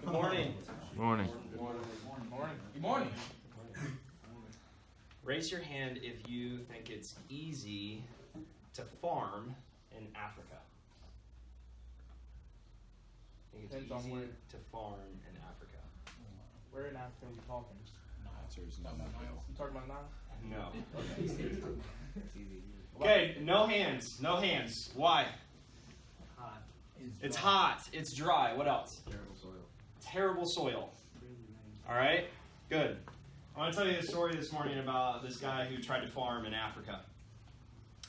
Good morning. Morning. Good morning. Good morning. Raise your hand if you think it's easy to farm in Africa. I think it's Depends on easy where. to farm in Africa. Where in Africa are we talking? No. You talking about now? No. Okay, no hands. No hands. Why? Hot. It's hot. It's dry. What else? Terrible soil. Terrible soil. All right? Good. I want to tell you a story this morning about this guy who tried to farm in Africa.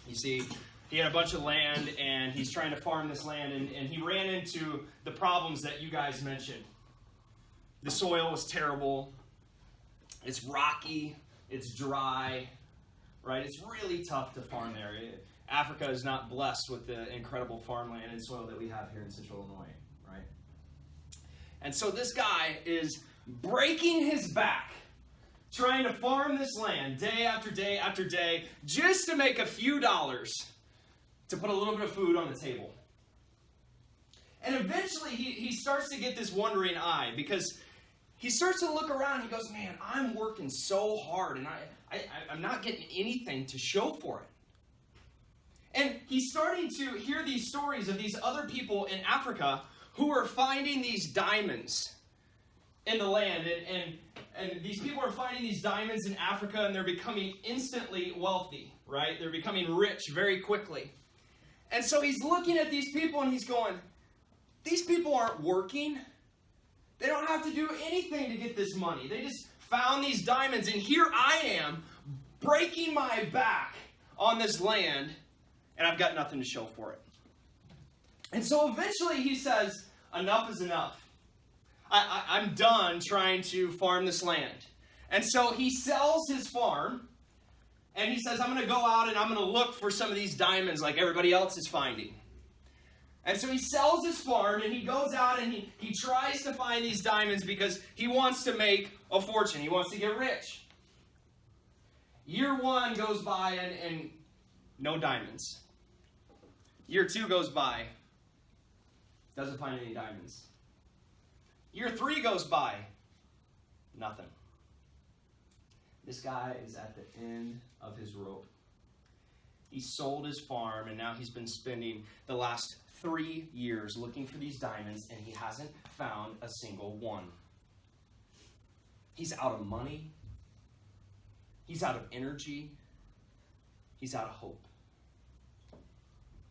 You see, he had a bunch of land, and he's trying to farm this land, and he ran into the problems that you guys mentioned. The soil was terrible. It's rocky. It's dry. Right? It's really tough to farm there. Africa is not blessed with the incredible farmland and soil that we have here in Central Illinois. Right? And so this guy is breaking his back trying to farm this land day after day after day just to make a few dollars to put a little bit of food on the table. And eventually he starts to get this wandering eye because he starts to look around and he goes, man, I'm working so hard and I'm not getting anything to show for it. And he's starting to hear these stories of these other people in Africa who are finding these diamonds in the land. And these people are finding these diamonds in Africa and they're becoming instantly wealthy, right? They're becoming rich very quickly. And so he's looking at these people and he's going, these people aren't working. They don't have to do anything to get this money. They just found these diamonds and here I am breaking my back on this land and I've got nothing to show for it. And so eventually he says, enough is enough. I'm done trying to farm this land. And so he sells his farm and he says, I'm going to go out and I'm going to look for some of these diamonds like everybody else is finding. And so he sells his farm and he goes out and he tries to find these diamonds because he wants to make a fortune. He wants to get rich. Year one goes by and no diamonds. Year two goes by, doesn't find any diamonds. Year three goes by, nothing. This guy is at the end of his rope. He sold his farm and now he's been spending the last 3 years looking for these diamonds and he hasn't found a single one. He's out of money. He's out of energy. He's out of hope.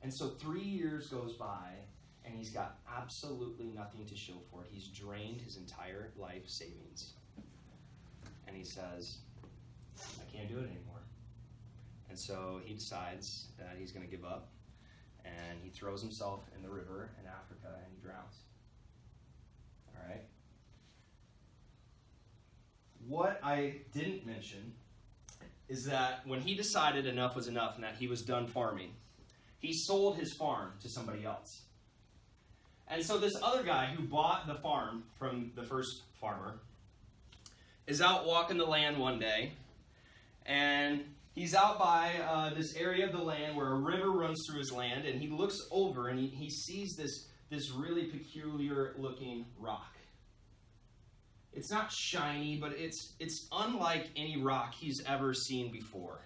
And so 3 years goes by and he's got absolutely nothing to show for it. He's drained his entire life savings. And he says, I can't do it anymore. And so he decides that he's going to give up. And he throws himself in the river in Africa and he drowns. All right? What I didn't mention is that when he decided enough was enough and that he was done farming, he sold his farm to somebody else. And so this other guy who bought the farm from the first farmer is out walking the land one day, and he's out by this area of the land where a river runs through his land, and he looks over and he sees this really peculiar looking rock. It's not shiny, but it's unlike any rock he's ever seen before.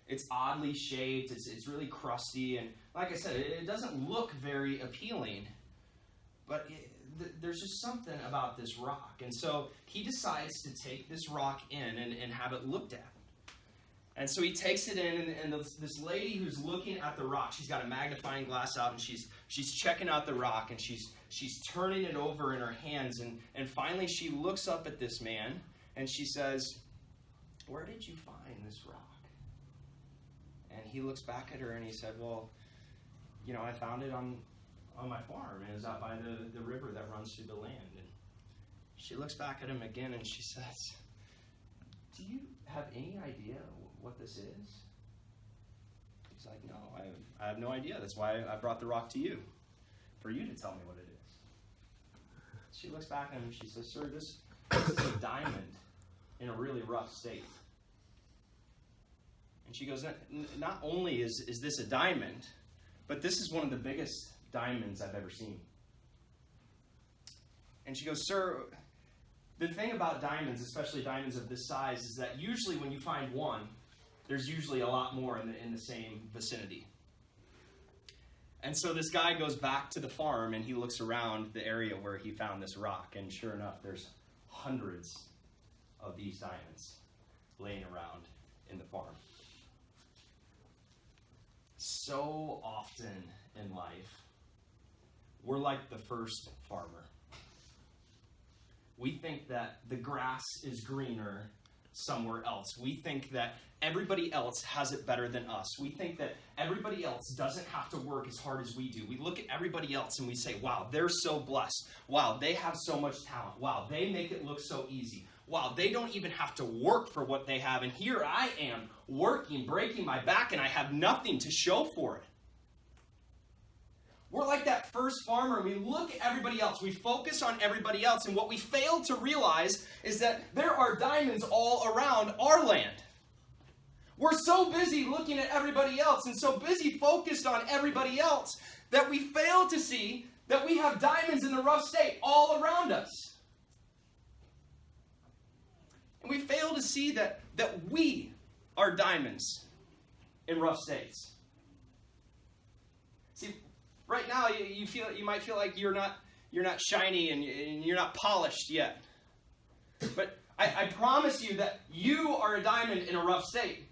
It's oddly shaped, it's really crusty, and like I said, it doesn't look very appealing, but there's just something about this rock. And so he decides to take this rock in and have it looked at. And so he takes it in, and this lady who's looking at the rock, she's got a magnifying glass out, and she's checking out the rock, and she's turning it over in her hands, and finally she looks up at this man, and she says, where did you find this rock? And he looks back at her, and he said, well, you know, I found it on my farm, and it was out by the river that runs through the land. And she looks back at him again, and she says, do you have any idea what this is? He's like, no, I have no idea. That's why I brought the rock to you, for you to tell me what it is. She looks back at him and she says, sir, this is a diamond in a really rough state. And she goes, not only is this a diamond, but this is one of the biggest diamonds I've ever seen. And she goes, "Sir, the thing about diamonds, especially diamonds of this size, is that usually when you find one, there's usually a lot more in the same vicinity." And so this guy goes back to the farm and he looks around the area where he found this rock, and sure enough, there's hundreds of these diamonds laying around in the farm. So often in life, we're like the first farmer. We think that the grass is greener somewhere else. We think that everybody else has it better than us. We think that everybody else doesn't have to work as hard as we do. We look at everybody else and we say, wow, they're so blessed. Wow, they have so much talent. Wow, they make it look so easy. Wow, they don't even have to work for what they have. And here I am working, breaking my back, and I have nothing to show for it. We're like that first farmer. We look at everybody else. We focus on everybody else. And what we fail to realize is that there are diamonds all around our land. We're so busy looking at everybody else and so busy focused on everybody else that we fail to see that we have diamonds in the rough state all around us. And we fail to see that we are diamonds in rough states. See, right now, you might feel like you're not shiny and you're not polished yet. But I promise you that you are a diamond in a rough state.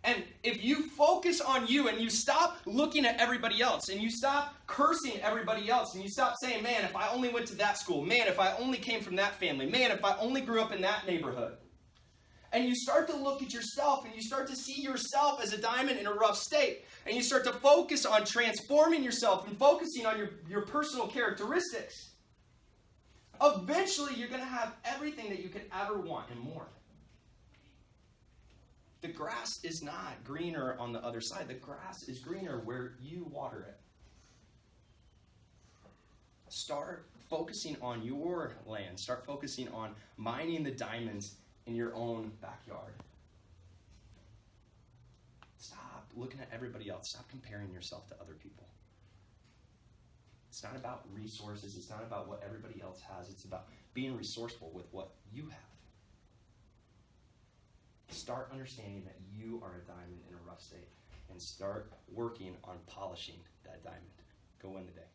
And if you focus on you and you stop looking at everybody else and you stop cursing everybody else and you stop saying, man, if I only went to that school, man, if I only came from that family, man, if I only grew up in that neighborhood. And you start to look at yourself and you start to see yourself as a diamond in a rough state. And you start to focus on transforming yourself and focusing on your personal characteristics. Eventually, you're going to have everything that you could ever want and more. The grass is not greener on the other side. The grass is greener where you water it. Start focusing on your land. Start focusing on mining the diamonds in your own backyard. Stop looking at everybody else. Stop comparing yourself to other people. It's not about resources. It's not about what everybody else has. It's about being resourceful with what you have. Start understanding that you are a diamond in a rough state and start working on polishing that diamond. Go win the day.